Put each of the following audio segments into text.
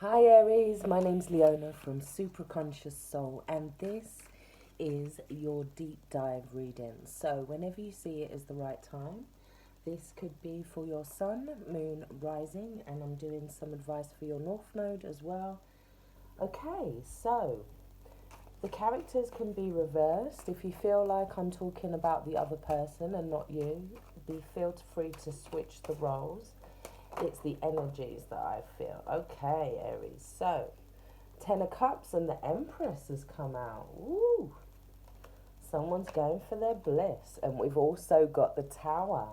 Hi Aries, my name's Leona from Supra ConsciousSoul, and this is your deep dive reading. So whenever you see it is the right time, this could be for your sun, moon, rising, and I'm doing some advice for your north node as well. Okay, so the characters can be reversed. If you feel like I'm talking about the other person and not you, feel free to switch the roles. It's the energies that I feel. Okay, Aries. So, Ten of Cups and the Empress has come out. Ooh. Someone's going for their bliss. And we've also got the Tower.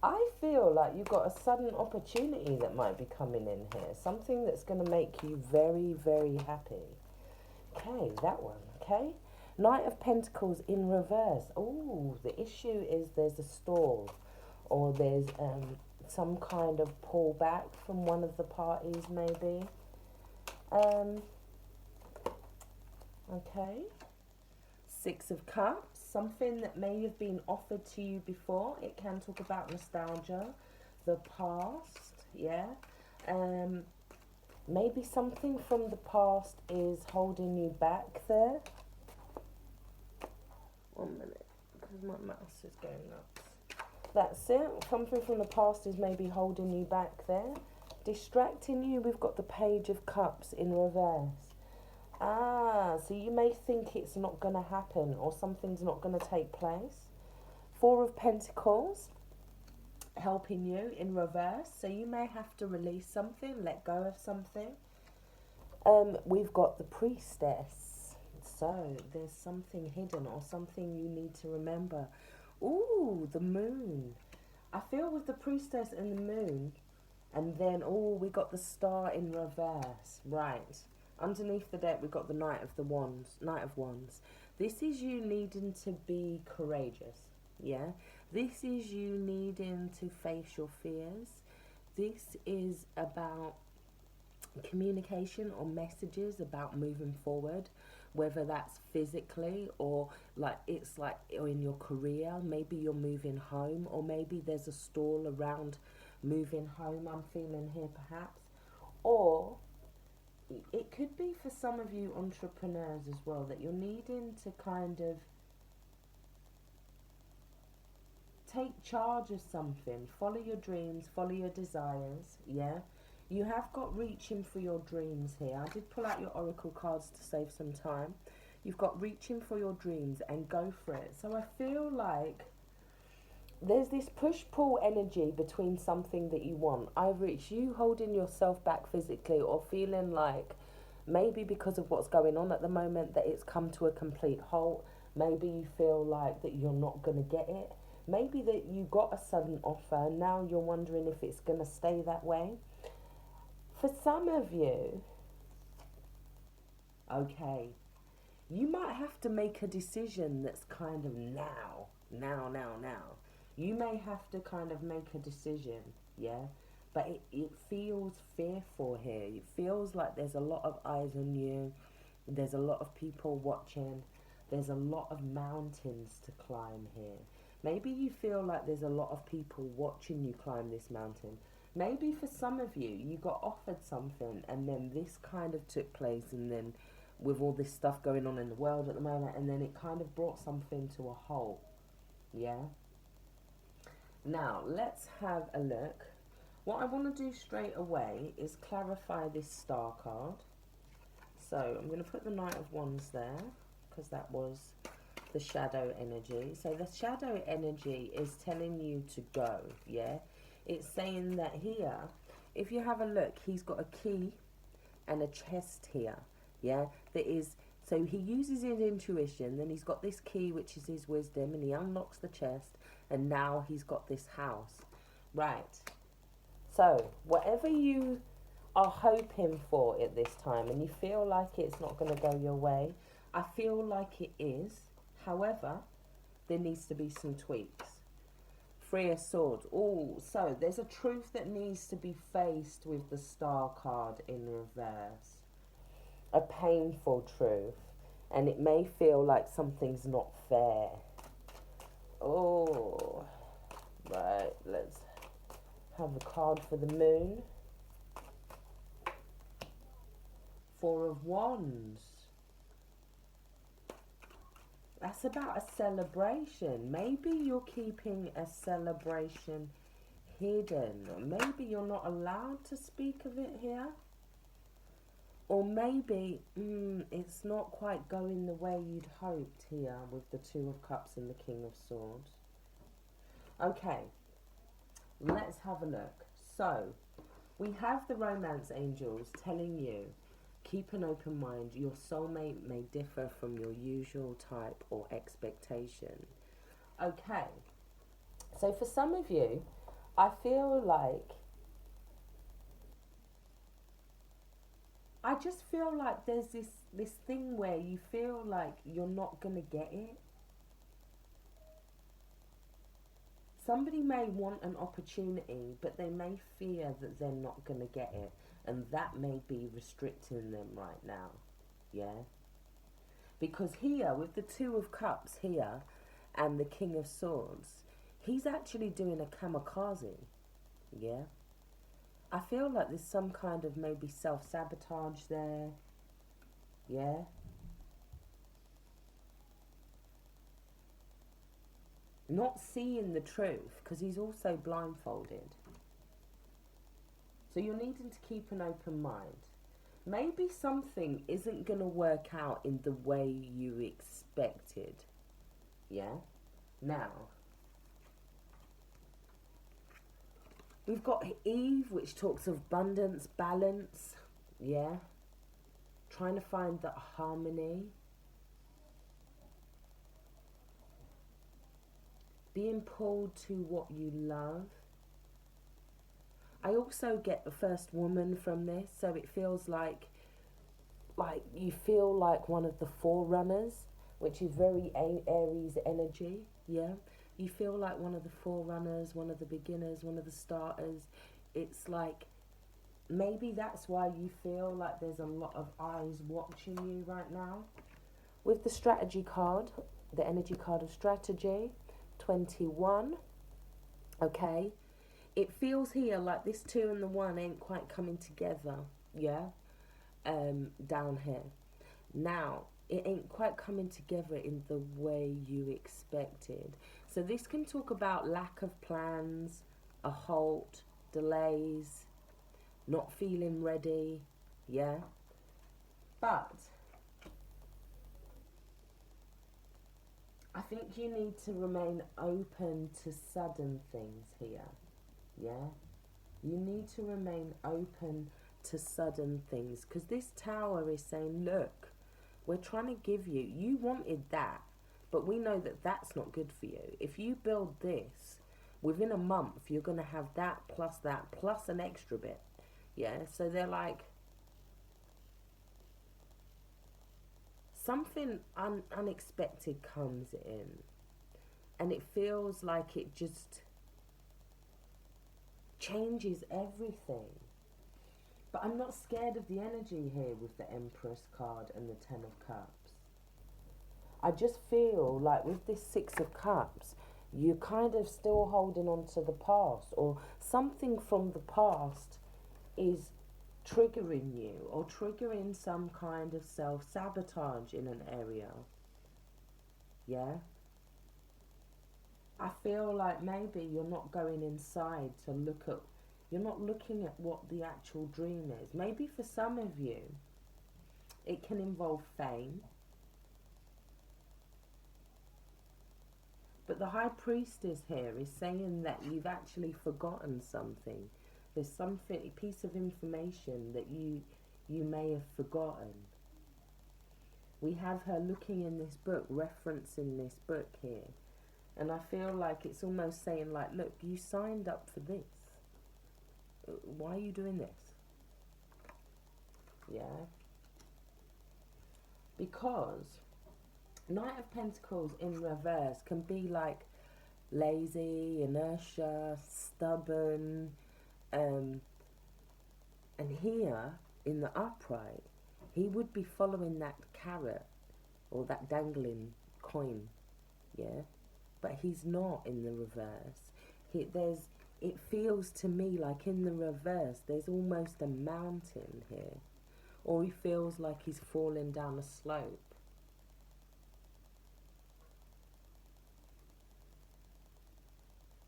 I feel like you've got a sudden opportunity that might be coming in here. Something that's going to make you very, very happy. Okay, that one. Okay. Knight of Pentacles in reverse. Ooh, the issue is there's a stall. Or there's some kind of pullback from one of the parties, maybe. Okay. Six of Cups, something that may have been offered to you before. It can talk about nostalgia, the past, yeah. Maybe something from the past is holding you back there. 1 minute, because my mouse is going nuts. That's it. Something from the past is maybe holding you back there. Distracting you, we've got the Page of Cups in reverse. So you may think it's not going to happen or something's not going to take place. Four of Pentacles, helping you in reverse. So you may have to release something, let go of something. We've got the Priestess. So there's something hidden or something you need to remember. Ooh, the Moon. I feel with the Priestess and the Moon, and then, we got the Star in reverse. Right. Underneath the deck, we got the Knight of Wands. This is you needing to be courageous. Yeah? This is you needing to face your fears. This is about communication or messages about moving forward, whether that's physically or or in your career. Maybe you're moving home, or maybe there's a stall around moving home, I'm feeling here perhaps. Or it could be for some of you entrepreneurs as well, that you're needing to kind of take charge of something. Follow your dreams, follow your desires, yeah? You have got reaching for your dreams here. I did pull out your oracle cards to save some time. You've got reaching for your dreams and go for it. So I feel like there's this push-pull energy between something that you want. Either it's you holding yourself back physically or feeling like maybe because of what's going on at the moment that it's come to a complete halt. Maybe you feel like that you're not going to get it. Maybe that you got a sudden offer and now you're wondering if it's going to stay that way. For some of you, okay, you might have to make a decision that's kind of now. You may have to kind of make a decision, yeah? But it feels fearful here. It feels like there's a lot of eyes on you. There's a lot of people watching. There's a lot of mountains to climb here. Maybe you feel like there's a lot of people watching you climb this mountain. Maybe for some of you, you got offered something and then this kind of took place, and then with all this stuff going on in the world at the moment, and then it kind of brought something to a halt, yeah? Now, let's have a look. What I want to do straight away is clarify this Star card. So I'm going to put the Knight of Wands there, because that was the shadow energy. So the shadow energy is telling you to go, yeah? It's saying that here, if you have a look, he's got a key and a chest here, yeah? So he uses his intuition, then he's got this key, which is his wisdom, and he unlocks the chest, and now he's got this house. Right. So, whatever you are hoping for at this time, and you feel like it's not going to go your way, I feel like it is. However, there needs to be some tweaks. Three of Swords. Oh, so there's a truth that needs to be faced with the Star card in reverse. A painful truth. And it may feel like something's not fair. Oh, right. Let's have a card for the Moon. Four of Wands. That's about a celebration. Maybe you're keeping a celebration hidden. Maybe you're not allowed to speak of it here. Or maybe it's not quite going the way you'd hoped here with the Two of Cups and the King of Swords. Okay, let's have a look. So, we have the romance angels telling you, keep an open mind. Your soulmate may differ from your usual type or expectation. Okay, so for some of you, I feel like, I just feel like there's this thing where you feel like you're not going to get it. Somebody may want an opportunity, but they may fear that they're not going to get it. And that may be restricting them right now. Yeah? Because here, with the Two of Cups here and the King of Swords, he's actually doing a kamikaze. Yeah? I feel like there's some kind of maybe self-sabotage there. Yeah? Not seeing the truth, because he's also blindfolded. So you're needing to keep an open mind. Maybe something isn't going to work out in the way you expected. Yeah? Now, we've got Eve, which talks of abundance, balance. Yeah? Trying to find that harmony. Being pulled to what you love. I also get the first woman from this, so it feels like you feel like one of the forerunners, which is very Aries energy, yeah? You feel like one of the forerunners, one of the beginners, one of the starters. It's like, maybe that's why you feel like there's a lot of eyes watching you right now. With the strategy card, the energy card of strategy, 21, okay? It feels here like this 2 and the 1 ain't quite coming together, yeah? Down here. Now, it ain't quite coming together in the way you expected. So this can talk about lack of plans, a halt, delays, not feeling ready, yeah? But I think you need to remain open to sudden things here, yeah? You need to remain open to sudden things, because this Tower is saying, look, we're trying to give you, you wanted that, but we know that that's not good for you. If you build this, within a month, you're going to have that, plus an extra bit, yeah? So they're like, something unexpected comes in, and it feels like it just changes everything. But I'm not scared of the energy here with the Empress card and the 10 of Cups. I just feel like with this 6 of Cups, you're kind of still holding on to the past, or something from the past is triggering you, or triggering some kind of self-sabotage in an area. Yeah? I feel like maybe you're not going inside to look at, you're not looking at what the actual dream is. Maybe for some of you, it can involve fame. But the High Priestess here is saying that you've actually forgotten something. There's something, a piece of information that you may have forgotten. We have her looking in this book, referencing this book here. And I feel like it's almost saying like, look, you signed up for this. Why are you doing this? Yeah? Because Knight of Pentacles in reverse can be like lazy, inertia, stubborn, and here in the upright, he would be following that carrot or that dangling coin, yeah? But he's not in the reverse. It feels to me like in the reverse there's almost a mountain here, or he feels like he's falling down a slope.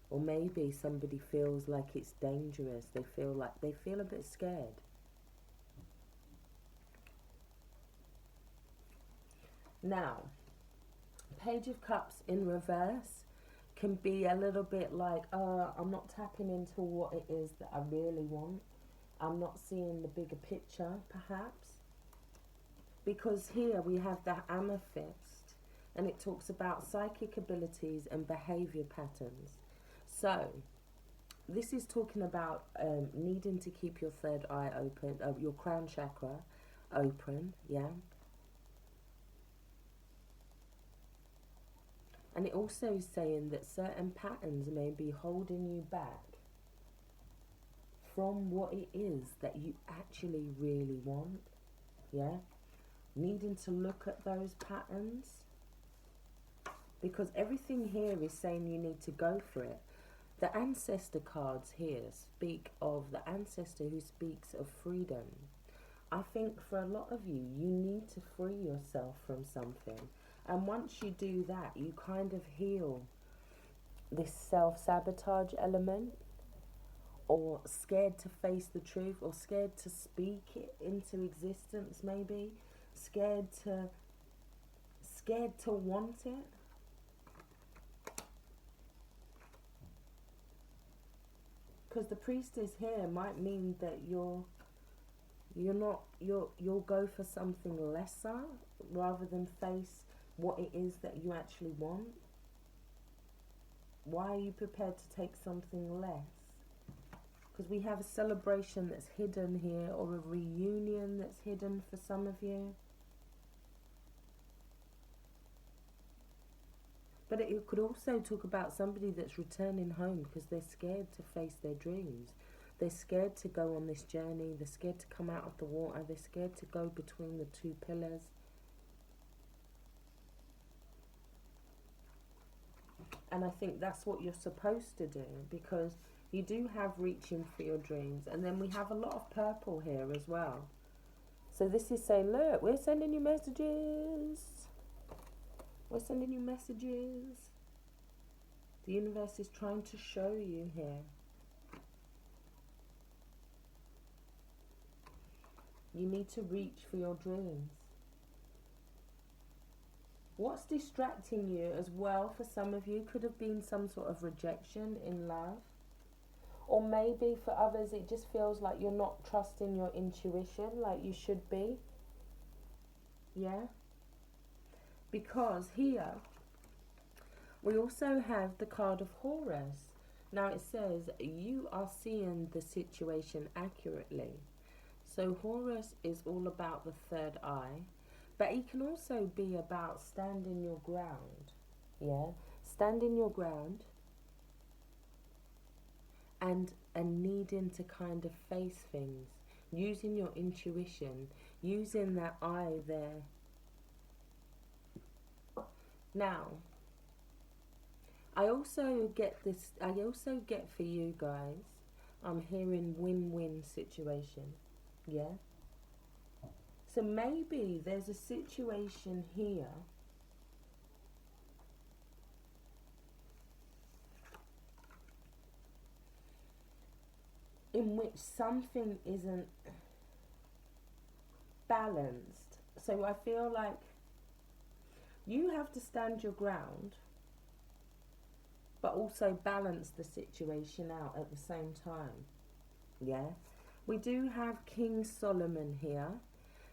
Or maybe somebody feels like it's dangerous. They feel a bit scared. Now, Page of Cups in reverse can be a little bit like, I'm not tapping into what it is that I really want. I'm not seeing the bigger picture, perhaps. Because here we have the amethyst, and it talks about psychic abilities and behavior patterns. So, this is talking about needing to keep your third eye open, your crown chakra open, yeah? And it also is saying that certain patterns may be holding you back from what it is that you actually really want, yeah? Needing to look at those patterns, because everything here is saying you need to go for it. The ancestor cards here speak of the ancestor who speaks of freedom. I think for a lot of you, you need to free yourself from something. And once you do that, you kind of heal this self-sabotage element, or scared to face the truth, or scared to speak it into existence, maybe. Scared to want it. Because the priestess here might mean that you'll go for something lesser rather than face what it is that you actually want. Why are you prepared to take something less? Because we have a celebration that's hidden here, or a reunion that's hidden for some of you. But it could also talk about somebody that's returning home because they're scared to face their dreams. They're scared to go on this journey. They're scared to come out of the water. They're scared to go between the two pillars. And I think that's what you're supposed to do, because you do have reaching for your dreams. And then we have a lot of purple here as well. So this is saying, look, we're sending you messages. We're sending you messages. The universe is trying to show you here. You need to reach for your dreams. What's distracting you as well for some of you could have been some sort of rejection in love. Or maybe for others it just feels like you're not trusting your intuition like you should be. Yeah? Because here we also have the card of Horus. Now it says you are seeing the situation accurately. So Horus is all about the third eye, but it can also be about standing your ground. Yeah, standing your ground and needing to kind of face things, using your intuition, using that eye there. Now, I also get for you guys, I'm hearing win-win situation. Yeah? So maybe there's a situation here in which something isn't balanced. So I feel like you have to stand your ground, but also balance the situation out at the same time. Yeah? We do have King Solomon here,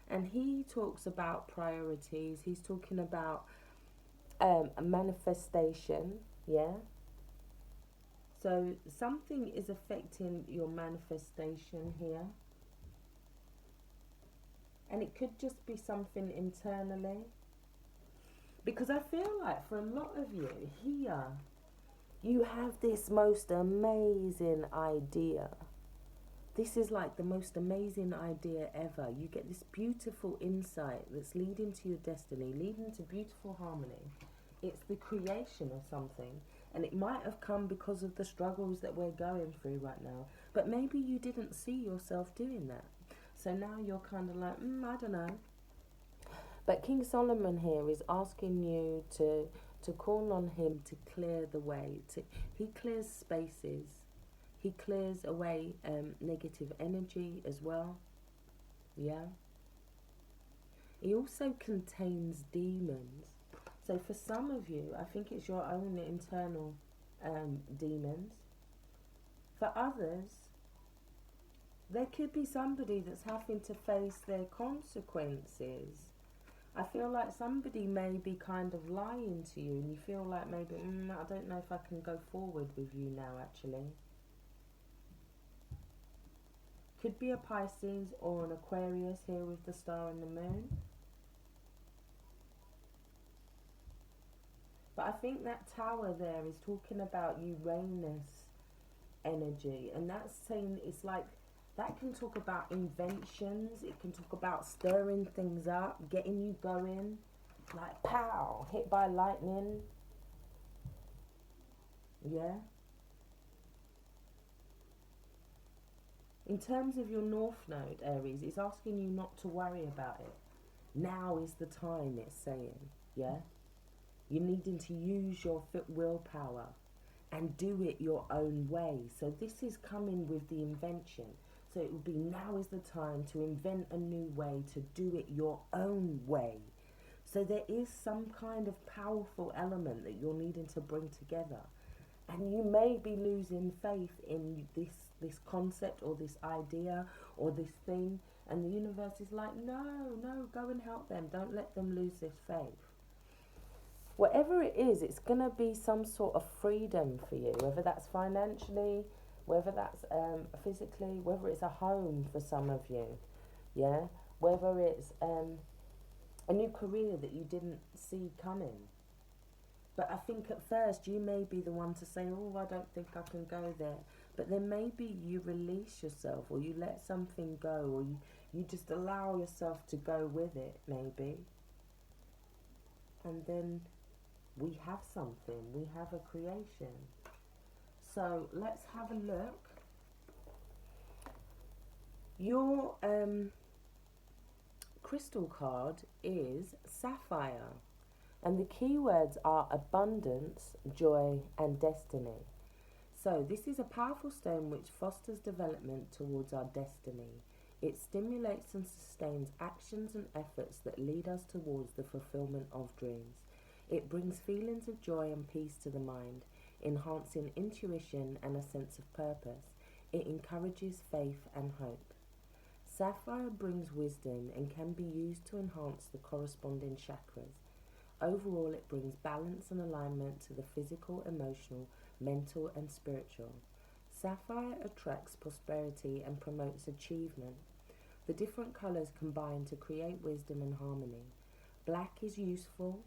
and he talks about priorities. He's talking about a manifestation, yeah? So something is affecting your manifestation here. And it could just be something internally. Because I feel like for a lot of you here, you have this most amazing idea. This is like the most amazing idea ever. You get this beautiful insight that's leading to your destiny, leading to beautiful harmony. It's the creation of something. And it might have come because of the struggles that we're going through right now. But maybe you didn't see yourself doing that. So now you're kind of like, I don't know. But King Solomon here is asking you to call on him to clear the way. He clears spaces. He clears away negative energy as well. Yeah. He also contains demons. So for some of you, I think it's your own internal demons. For others, there could be somebody that's having to face their consequences. I feel like somebody may be kind of lying to you and you feel like maybe, I don't know if I can go forward with you now actually. Could be a Pisces or an Aquarius here with the star and the moon. But I think that tower there is talking about Uranus energy, and that's saying it's like that can talk about inventions, it can talk about stirring things up, getting you going, like pow, hit by lightning. Yeah. In terms of your north node, Aries, it's asking you not to worry about it. Now is the time, it's saying. Yeah. You're needing to use your willpower and do it your own way. So this is coming with the invention. So it would be now is the time to invent a new way, to do it your own way. So there is some kind of powerful element that you're needing to bring together. And you may be losing faith in this concept or this idea or this thing. And the universe is like, no, go and help them. Don't let them lose this faith. Whatever it is, it's going to be some sort of freedom for you, whether that's financially, whether that's physically, whether it's a home for some of you, yeah, whether it's a new career that you didn't see coming. But I think at first you may be the one to say, oh, I don't think I can go there. But then maybe you release yourself, or you let something go, or you just allow yourself to go with it, maybe. And then we have something, we have a creation. So let's have a look. Your crystal card is Sapphire, and the keywords are abundance, joy, and destiny. So this is a powerful stone which fosters development towards our destiny. It stimulates and sustains actions and efforts that lead us towards the fulfillment of dreams. It brings feelings of joy and peace to the mind, enhancing intuition and a sense of purpose. It encourages faith and hope. Sapphire brings wisdom and can be used to enhance the corresponding chakras. Overall, it brings balance and alignment to the physical, emotional, mental, and spiritual. Sapphire attracts prosperity and promotes achievement. The different colours combine to create wisdom and harmony. Black is useful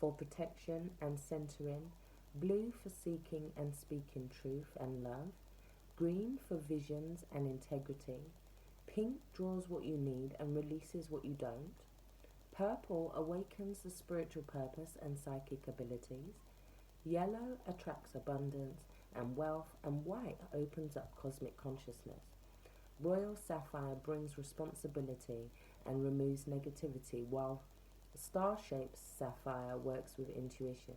for protection and centering, blue for seeking and speaking truth and love, green for visions and integrity, pink draws what you need and releases what you don't, purple awakens the spiritual purpose and psychic abilities, yellow attracts abundance and wealth, and white opens up cosmic consciousness. Royal sapphire brings responsibility and removes negativity, while star-shaped sapphire works with intuition.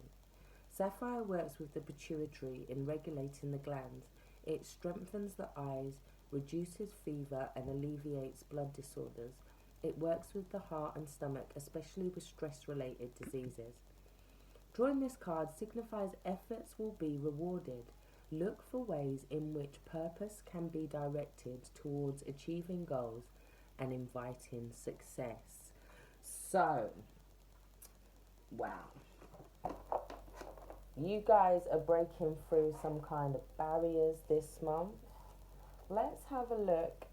Sapphire works with the pituitary in regulating the glands. It strengthens the eyes, reduces fever, and alleviates blood disorders. It works with the heart and stomach, especially with stress-related diseases. Drawing this card signifies efforts will be rewarded. Look for ways in which purpose can be directed towards achieving goals and inviting success. So, wow. You guys are breaking through some kind of barriers this month. Let's have a look.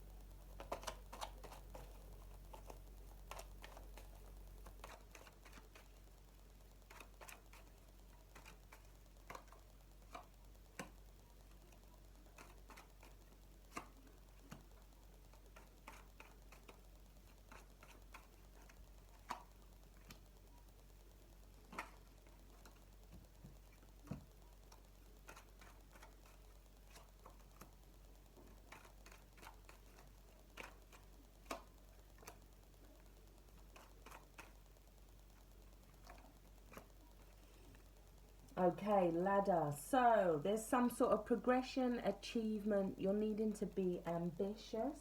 Okay, ladder. So there's some sort of progression, achievement. You're needing to be ambitious.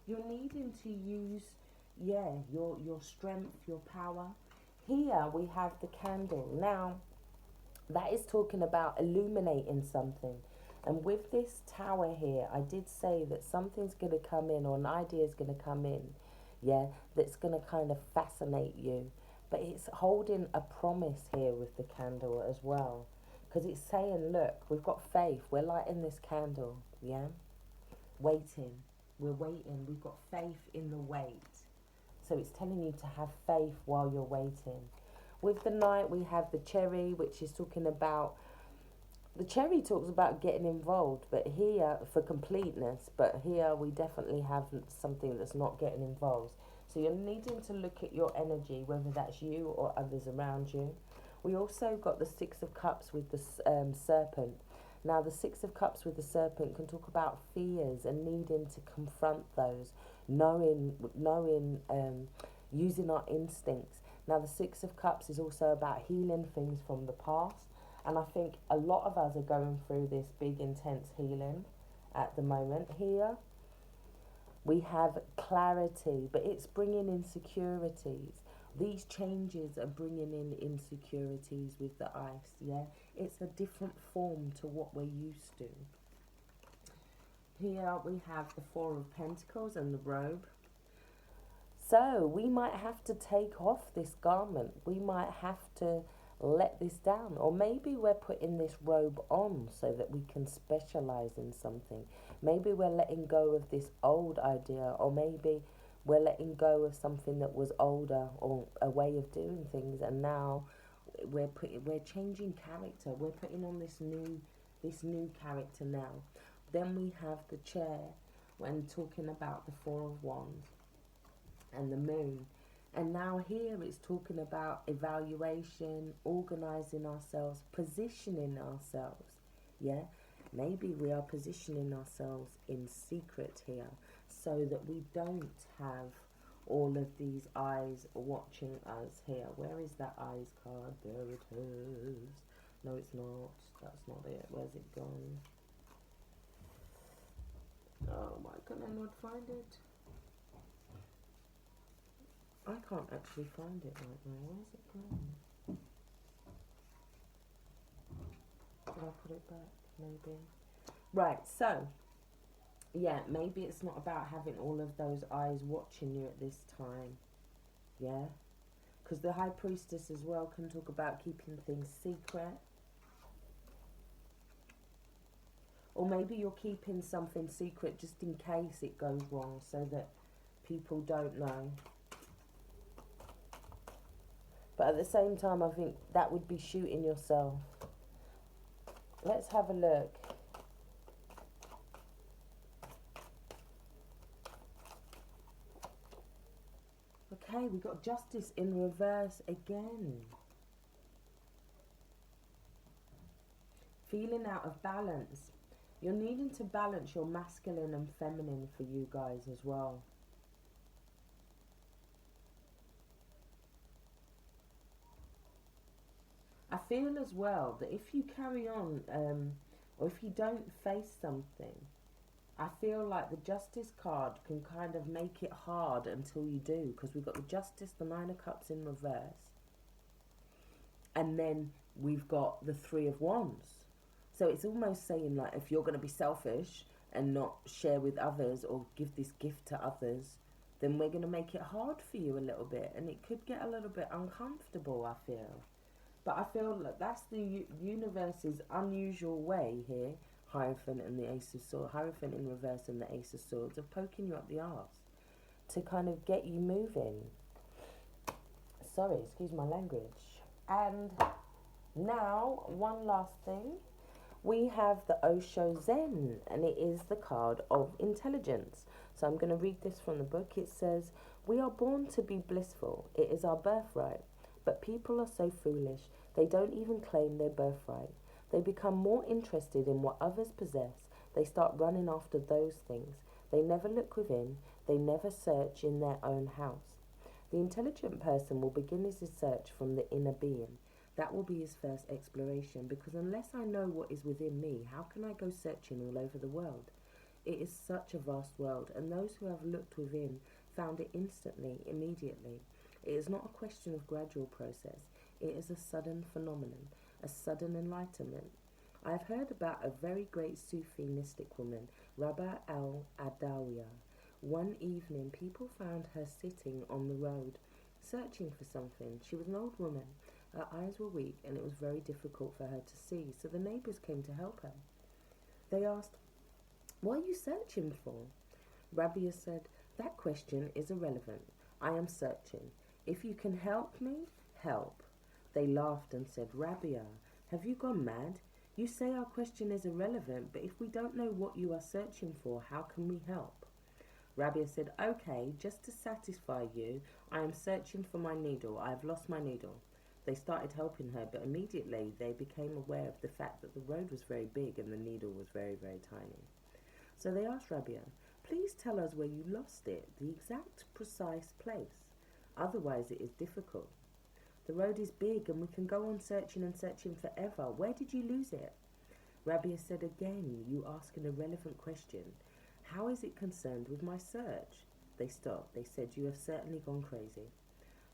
You're needing to use, yeah, your strength, your power. Here we have the candle. Now, that is talking about illuminating something. And with this tower here, I did say that something's going to come in, or an idea is going to come in, yeah, that's going to kind of fascinate you. But it's holding a promise here with the candle as well. Because it's saying, look, we've got faith. We're lighting this candle, yeah? Waiting. We're waiting. We've got faith in the wait. So it's telling you to have faith while you're waiting. With the knight, we have the cherry, which is talking about, the cherry talks about getting involved, but here, for completeness, but here we definitely have something that's not getting involved. So you're needing to look at your energy, whether that's you or others around you. We also got the Six of Cups with the serpent. Now, the Six of Cups with the serpent can talk about fears and needing to confront those, knowing, using our instincts. Now, the Six of Cups is also about healing things from the past. And I think a lot of us are going through this big, intense healing at the moment. Here, we have clarity, but it's bringing insecurities. These changes are bringing in insecurities with the ice, yeah? It's a different form to what we're used to. Here we have the Four of Pentacles and the robe. So we might have to take off this garment. We might have to let this down. Or maybe we're putting this robe on so that we can specialize in something. Maybe we're letting go of this old idea, or maybe we're letting go of something that was older, or a way of doing things, and now we're changing character. We're putting on this new character now. Then we have the chair when talking about the Four of Wands and the moon. And now here it's talking about evaluation, organising ourselves, positioning ourselves. Yeah, maybe we are positioning ourselves in secret here so that we don't have all of these eyes watching us here. Where is that eyes card? There it is. No, it's not. That's not it. Where's it gone? Oh, why can I not find it? I can't actually find it right now. Where's it gone? Did I put it back? Maybe. Right, so, yeah, maybe it's not about having all of those eyes watching you at this time. Yeah? Because the High Priestess as well can talk about keeping things secret. Or maybe you're keeping something secret just in case it goes wrong so that people don't know. But at the same time, I think that would be shooting yourself. Let's have a look. Okay, we got Justice in reverse again. Feeling out of balance. You're needing to balance your masculine and feminine for you guys as well. I feel as well that if you carry on, or if you don't face something, I feel like the Justice card can kind of make it hard until you do, because we've got the Justice, the Nine of Cups in reverse, and then we've got the Three of Wands. So it's almost saying, like, if you're going to be selfish and not share with others or give this gift to others, then we're going to make it hard for you a little bit, and it could get a little bit uncomfortable, I feel. But I feel like that's the universe's unusual way here, Hierophant and the Ace of Swords, Hierophant in reverse and the Ace of Swords, of poking you up the arse to kind of get you moving. Sorry, excuse my language. And now, one last thing. We have the Osho Zen, and it is the card of intelligence. So I'm going to read this from the book. It says, "We are born to be blissful. It is our birthright. But people are so foolish. They don't even claim their birthright. They become more interested in what others possess. They start running after those things. They never look within. They never search in their own house. The intelligent person will begin his search from the inner being. That will be his first exploration, because unless I know what is within me, how can I go searching all over the world? It is such a vast world, and those who have looked within found it instantly, immediately. It is not a question of gradual process. It is a sudden phenomenon, a sudden enlightenment. I have heard about a very great Sufi mystic woman, Rabbi al-Adawiya. One evening, people found her sitting on the road, searching for something. She was an old woman. Her eyes were weak, and it was very difficult for her to see, so the neighbours came to help her. They asked, "What are you searching for?" Rabia said, "That question is irrelevant. I am searching. If you can help me, help." They laughed and said, "Rabia, have you gone mad? You say our question is irrelevant, but if we don't know what you are searching for, how can we help?" Rabia said, "Okay, just to satisfy you, I am searching for my needle. I have lost my needle." They started helping her, but immediately they became aware of the fact that the road was very big and the needle was very, very tiny. So they asked Rabia, "Please tell us where you lost it, the exact precise place. Otherwise it is difficult. The road is big and we can go on searching and searching forever. Where did you lose it?" Rabia said, "Again, you ask an irrelevant question. How is it concerned with my search?" They stopped. They said, "You have certainly gone crazy."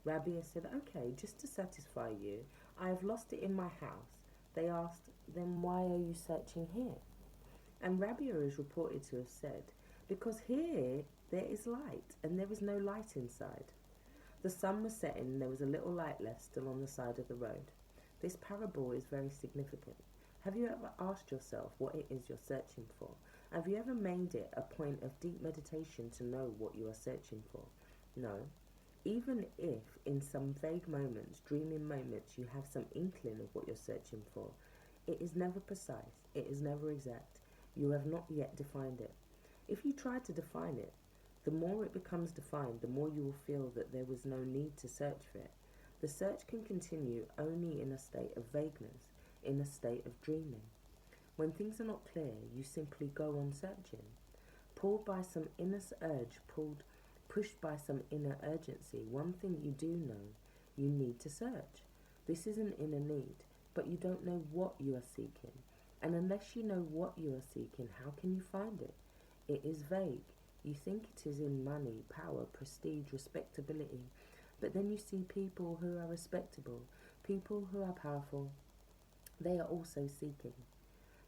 Rabia said, "Okay, just to satisfy you, I have lost it in my house." They asked, "Then why are you searching here?" And Rabia is reported to have said, "Because here there is light and there is no light inside." The sun was setting and there was a little light left still on the side of the road. This parable is very significant. Have you ever asked yourself what it is you're searching for? Have you ever made it a point of deep meditation to know what you are searching for? No. Even if in some vague moments, dreaming moments, you have some inkling of what you're searching for, it is never precise, it is never exact. You have not yet defined it. If you try to define it, the more it becomes defined, the more you will feel that there was no need to search for it. The search can continue only in a state of vagueness, in a state of dreaming. When things are not clear, you simply go on searching. Pulled by some inner urge, pushed by some inner urgency, one thing you do know, you need to search. This is an inner need, but you don't know what you are seeking. And unless you know what you are seeking, how can you find it? It is vague. You think it is in money, power, prestige, respectability, but then you see people who are respectable, people who are powerful. They are also seeking.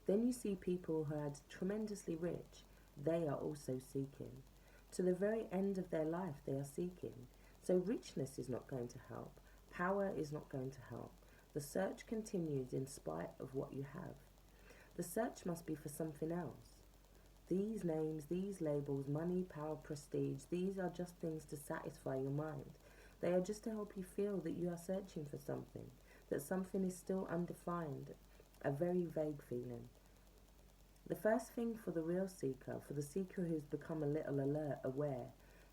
Then you see people who are tremendously rich. They are also seeking. To the very end of their life, they are seeking. So richness is not going to help. Power is not going to help. The search continues in spite of what you have. The search must be for something else. These names, these labels, money, power, prestige, these are just things to satisfy your mind. They are just to help you feel that you are searching for something, that something is still undefined, a very vague feeling. The first thing for the real seeker, for the seeker who's become a little aware,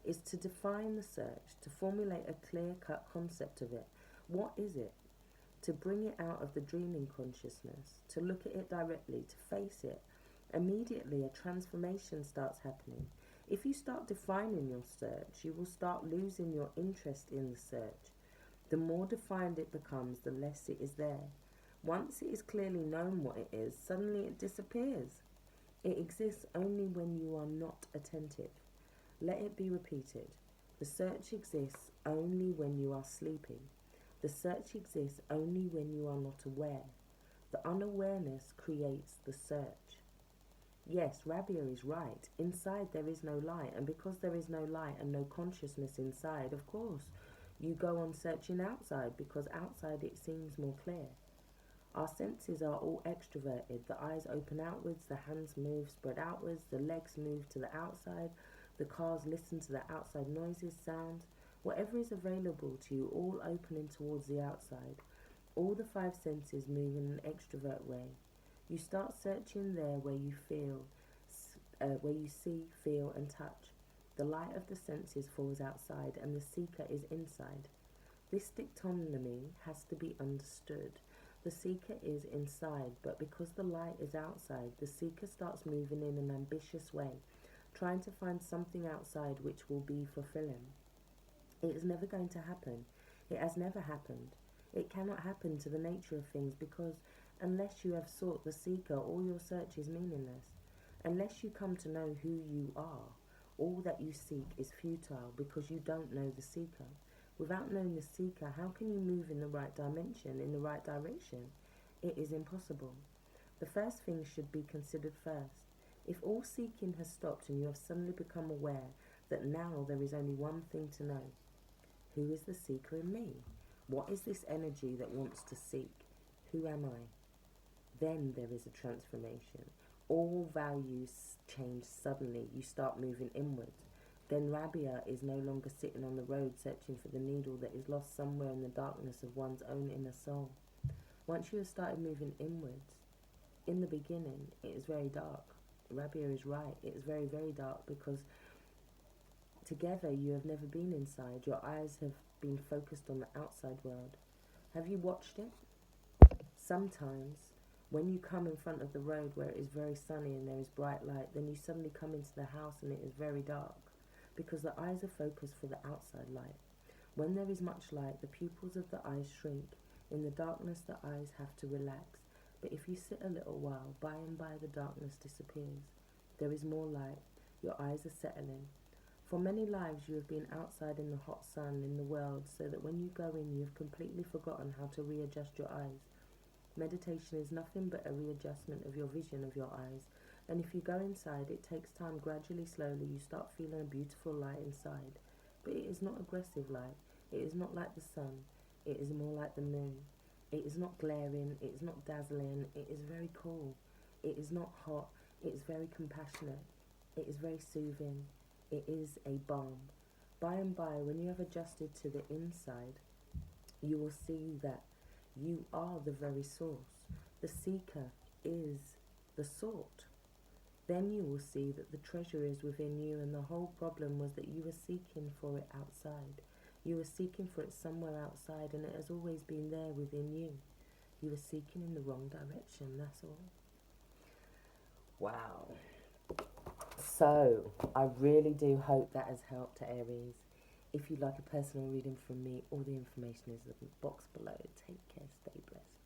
is to define the search, to formulate a clear-cut concept of it. What is it? To bring it out of the dreaming consciousness, to look at it directly, to face it. Immediately a transformation starts happening. If you start defining your search, you will start losing your interest in the search. The more defined it becomes, the less it is there. Once it is clearly known what it is, suddenly it disappears. It exists only when you are not attentive. Let it be repeated. The search exists only when you are sleeping. The search exists only when you are not aware. The unawareness creates the search. Yes, Rabia is right. Inside there is no light, and because there is no light and no consciousness inside, of course, you go on searching outside, because outside it seems more clear. Our senses are all extroverted. The eyes open outwards, the hands move, spread outwards, the legs move to the outside, the cars listen to the outside noises, sounds. Whatever is available to you, all opening towards the outside. All the five senses move in an extrovert way. You start searching there where you feel, where you see, feel and touch. The light of the senses falls outside and the seeker is inside. This dichotomy has to be understood. The seeker is inside, but because the light is outside, the seeker starts moving in an ambitious way, trying to find something outside which will be fulfilling. It is never going to happen. It has never happened. It cannot happen to the nature of things, because unless you have sought the seeker, all your search is meaningless. Unless you come to know who you are, all that you seek is futile, because you don't know the seeker. Without knowing the seeker, how can you move in the right dimension, in the right direction? It is impossible. The first thing should be considered first. If all seeking has stopped and you have suddenly become aware that now there is only one thing to know: who is the seeker in me? What is this energy that wants to seek? Who am I? Then there is a transformation. All values change suddenly. You start moving inwards. Then Rabia is no longer sitting on the road searching for the needle that is lost somewhere in the darkness of one's own inner soul. Once you have started moving inwards, in the beginning, it is very dark. Rabia is right. It is very, very dark, because together you have never been inside. Your eyes have been focused on the outside world. Have you watched it? Sometimes, when you come in front of the road where it is very sunny and there is bright light, then you suddenly come into the house and it is very dark, because the eyes are focused for the outside light. When there is much light, the pupils of the eyes shrink. In the darkness, the eyes have to relax. But if you sit a little while, by and by the darkness disappears. There is more light. Your eyes are settling. For many lives you have been outside in the hot sun in the world, so that when you go in, you have completely forgotten how to readjust your eyes. Meditation is nothing but a readjustment of your vision of your eyes. And if you go inside, it takes time. Gradually, slowly, you start feeling a beautiful light inside. But it is not aggressive light. It is not like the sun. It is more like the moon. It is not glaring. It is not dazzling. It is very cool. It is not hot. It is very compassionate. It is very soothing. It is a balm. By and by, when you have adjusted to the inside, you will see that you are the very source. The seeker is the sought. Then you will see that the treasure is within you, and the whole problem was that you were seeking for it outside. You were seeking for it somewhere outside, and it has always been there within you. You were seeking in the wrong direction, that's all. Wow. So, I really do hope that has helped, Aries. If you'd like a personal reading from me, all the information is in the box below. Take care, stay blessed.